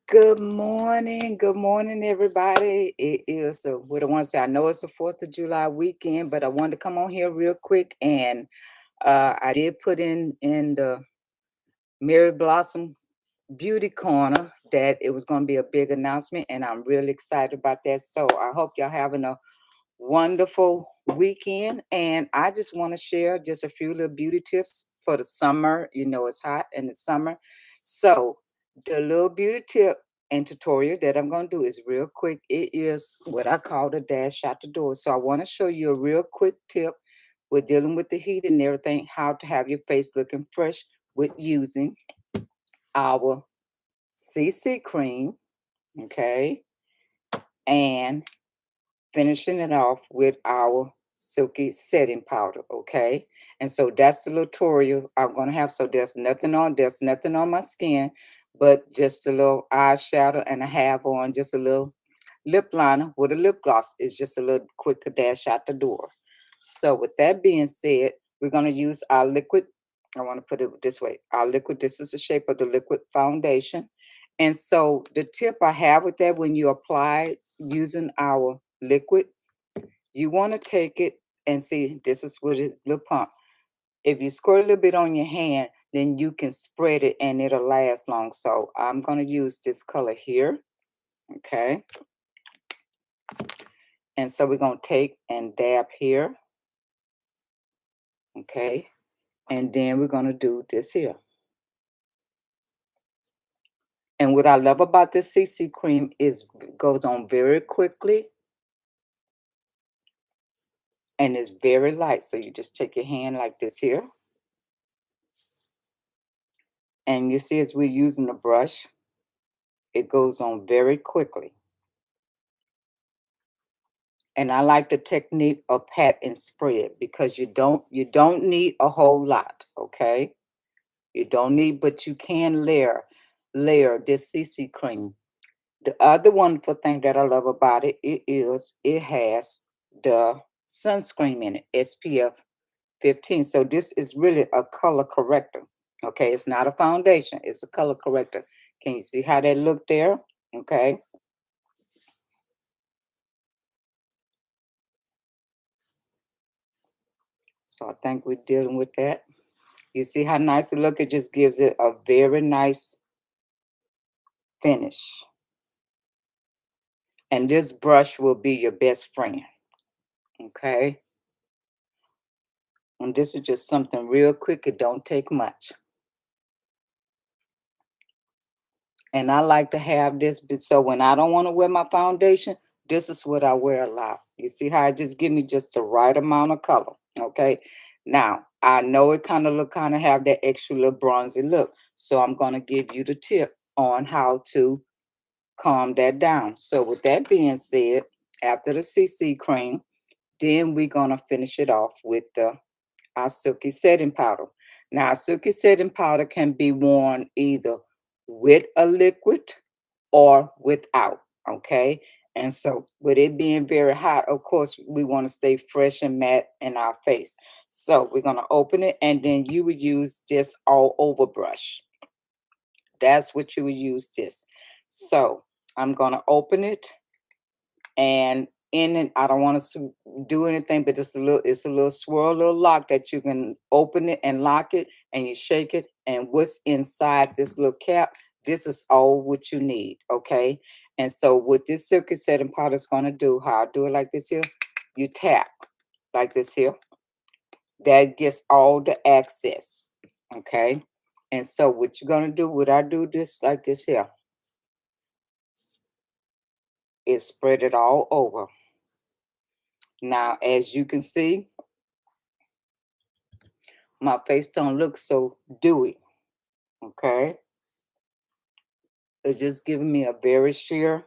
Good morning, everybody. It is what I want to say. I know it's the 4th of July weekend, but I wanted to come on here real quick, and I did put in the Mary Blossom Beauty Corner that it was going to be a big announcement, and I'm really excited about that. So I hope y'all having a wonderful weekend, and I just want to share just a few little beauty tips for the summer. You know, it's hot in the summer. So the little beauty tip and tutorial that I'm going to do is real quick. It is what I call the dash out the door. So I want to show you a real quick tip with dealing with the heat and everything, how to have your face looking fresh with using our CC cream, okay, and finishing it off with our Silky setting powder, okay? And so that's the tutorial I'm gonna have. So there's nothing on my skin, but just a little eyeshadow, and I have on just a little lip liner with a lip gloss. It's just a little quicker dash out the door. So with that being said, we're gonna use our liquid. I want to put it this way. Our liquid, this is the shape of the liquid foundation. And so the tip I have with that, when you apply using our liquid, you want to take it and see, this is what it's little pump. If you squirt a little bit on your hand, then you can spread it and it'll last long. So I'm going to use this color here. Okay. And so we're going to take and dab here. Okay. And then we're going to do this here. And what I love about this CC cream is it goes on very quickly and it's very light. So you just take your hand like this here. And you see, as we're using the brush, it goes on very quickly. And I like the technique of pat and spread because you don't need a whole lot, okay? You don't need, but you can layer this CC cream. The other wonderful thing that I love about it, it is it has the sunscreen in it, SPF 15. So this is really a color corrector. Okay, it's not a foundation, it's a color corrector. Can you see how that look there? Okay. So I think we're dealing with that. You see how nice it look? It just gives it a very nice finish. And this brush will be your best friend. Okay. And this is just something real quick. It don't take much. And I like to have this, so when I don't want to wear my foundation, this is what I wear a lot. You see how it just give me just the right amount of color. Okay. Now I know it kind of look kind of have that extra little bronzy look. So I'm gonna give you the tip on how to calm that down. So with that being said, after the CC cream, then we're gonna finish it off with our silky setting powder. Now, silky setting powder can be worn either with a liquid or without. Okay. And so, with it being very hot, of course, we want to stay fresh and matte in our face. So, we're going to open it, and then you would use this all over brush. That's what you would use this. So, I'm going to open it, and in it, I don't want to do anything, but it's a little swirl, little lock that you can open it and lock it, and you shake it, and what's inside this little cap, this is all what you need. Okay. And so what this silky setting powder is going to do, how I do it like this here, you tap like this here, that gets all the access. Okay. And so what you're going to do, what I do this like this here, is spread it all over. Now, as you can see, my face don't look so dewy. Okay. It's just giving me a very sheer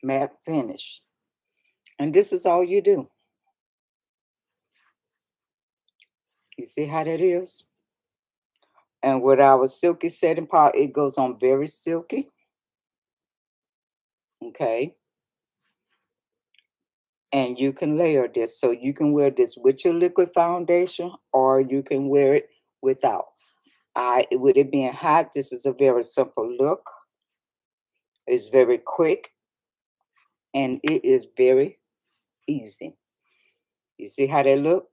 matte finish. And this is all you do. You see how that is? And with our silky setting powder, it goes on very silky. Okay. And you can layer this. So you can wear this with your liquid foundation or you can wear it without. With it being hot, this is a very simple look. It's very quick and it is very easy. You see how they look?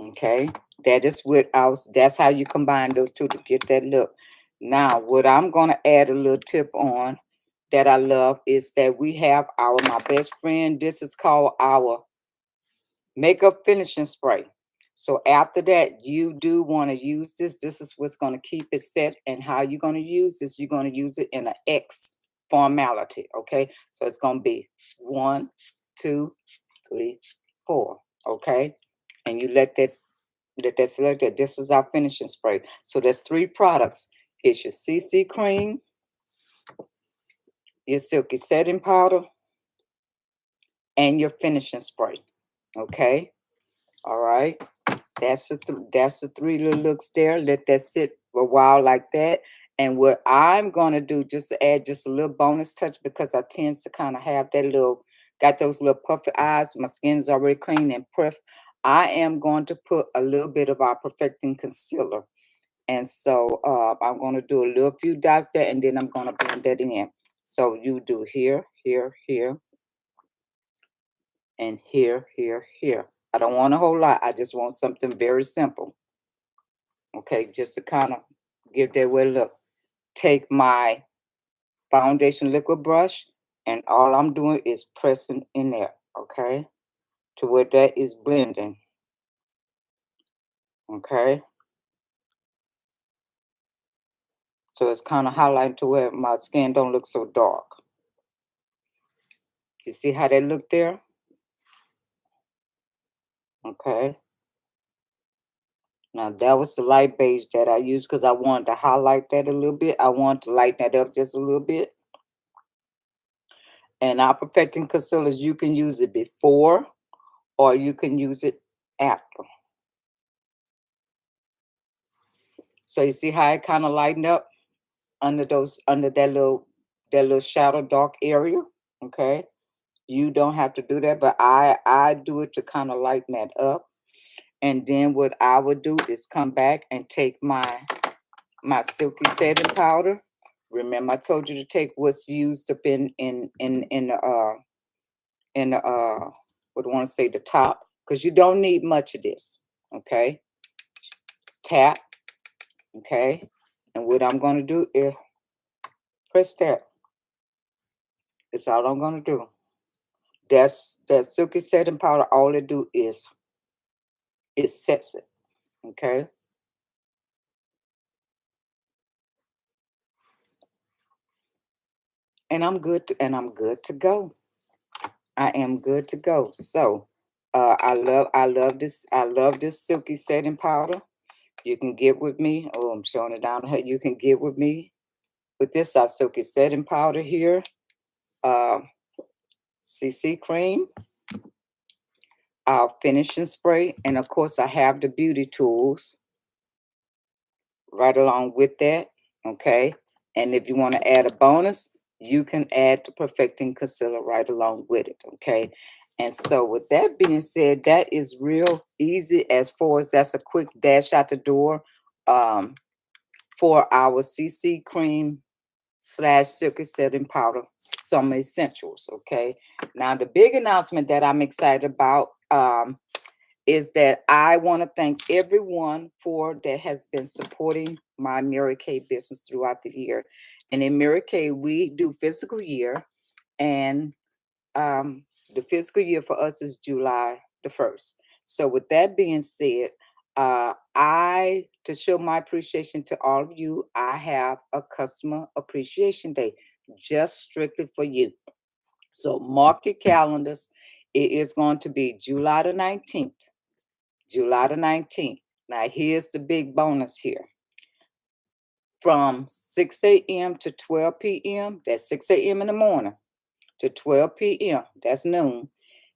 Okay. That is what I was, that's how you combine those two to get that look. Now, what I'm gonna add a little tip on that I love is that we have our my best friend. This is called our makeup finishing spray. So after that, you do want to use this. This is what's going to keep it set. And how you're going to use this, you're going to use it in an X formality. Okay. So it's going to be 1, 2, 3, 4. Okay. And you let that select that. This is our finishing spray. So there's 3 products. It's your CC cream, your silky setting powder, and your finishing spray. Okay. All right. That's the 3 little looks there. Let that sit for a while like that. And what I'm gonna do, just to add just a little bonus touch, because I tends to kind of have that little, got those little puffy eyes. My skin is already clean and pref. I am going to put a little bit of our perfecting concealer. And so I'm gonna do a little few dots there, and then I'm gonna blend that in. So you do here, here, here, and here, here, here. I don't want a whole lot. I just want something very simple. Okay, just to kind of give that way a look. Take my foundation liquid brush, and all I'm doing is pressing in there, okay, to where that is blending, okay. So it's kind of highlighting to where my skin don't look so dark. You see how that look there? Okay. Now that was the light beige that I used because I wanted to highlight that a little bit. I want to lighten that up just a little bit. And our perfecting concealers, you can use it before or you can use it after. So you see how it kind of lightened up under that little shadow dark area. Okay. You don't have to do that, but I do it to kind of lighten that up. And then what I would do is come back and take my silky setting powder. Remember, I told you to take what's used up in the what do I want to say, the top, because you don't need much of this. Okay. Tap. Okay. And what I'm going to do is press that. That's all I'm going to do. That's that silky setting powder. All it do is it sets it. Okay. And I'm good to go. I am good to go. So I love this silky setting powder. You can get with me. Oh, I'm showing it down here. You can get with me with this our silky setting powder here. Uh, CC cream, our finishing spray, and of course I have the beauty tools right along with that. Okay. And if you want to add a bonus, you can add the perfecting concealer right along with it. Okay. And so with that being said, that is real easy as far as that's a quick dash out the door um, for our CC cream slash silky setting powder summer essentials. Okay. Now the big announcement that I'm excited about is that I want to thank everyone for that has been supporting my Mary Kay business throughout the year. And in Mary Kay, we do fiscal year, and the fiscal year for us is July the 1st. So, with that being said, I to show my appreciation to all of you, I have a customer appreciation day just strictly for you. So, mark your calendars. It is going to be July the 19th. July the 19th. Now, here's the big bonus here. From 6 a.m. to 12 p.m., that's 6 a.m. in the morning to 12 p.m., that's noon,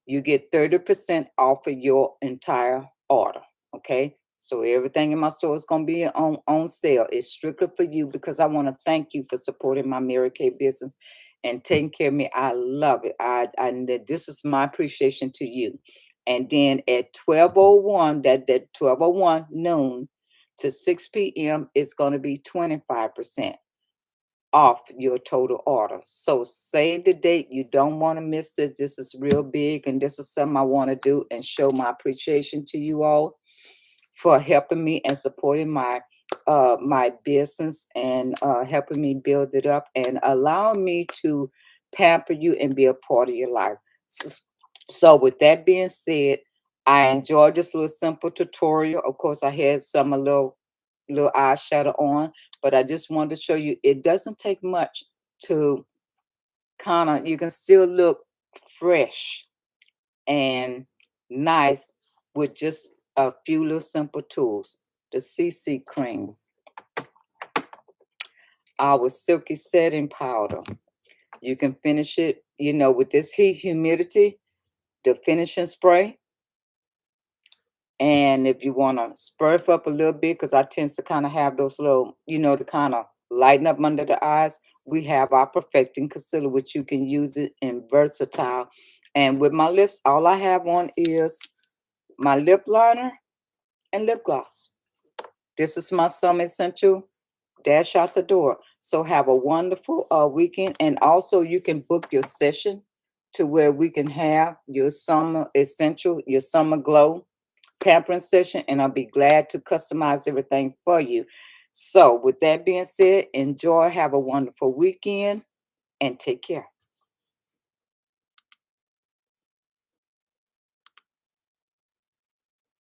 you get 30% off of your entire order. Okay. So everything in my store is going to be on sale. It's strictly for you because I want to thank you for supporting my Mary Kay business and taking care of me. I love it. This is my appreciation to you. And then at 12:01, that 12:01 noon to 6 p.m., it's going to be 25% off your total order. So save the date. You don't want to miss this. This is real big, and this is something I want to do and show my appreciation to you all for helping me and supporting my business and helping me build it up and allowing me to pamper you and be a part of your life. So with that being said, I enjoyed this little simple tutorial. Of course, I had some a little eyeshadow on, but I just wanted to show you it doesn't take much to kind of, you can still look fresh and nice with just a few little simple tools. The CC cream, our silky setting powder. You can finish it, with this heat humidity, the finishing spray. And if you want to spur it up a little bit, because I tend to kind of have those little, to kind of lighten up under the eyes, we have our perfecting concealer, which you can use it in versatile. And with my lips, all I have on is my lip liner and lip gloss. This is my summer essential. Dash out the door. So have a wonderful weekend. And also you can book your session to where we can have your summer essential, your summer glow pampering session, and I'll be glad to customize everything for you. So with that being said, enjoy, have a wonderful weekend, and take care.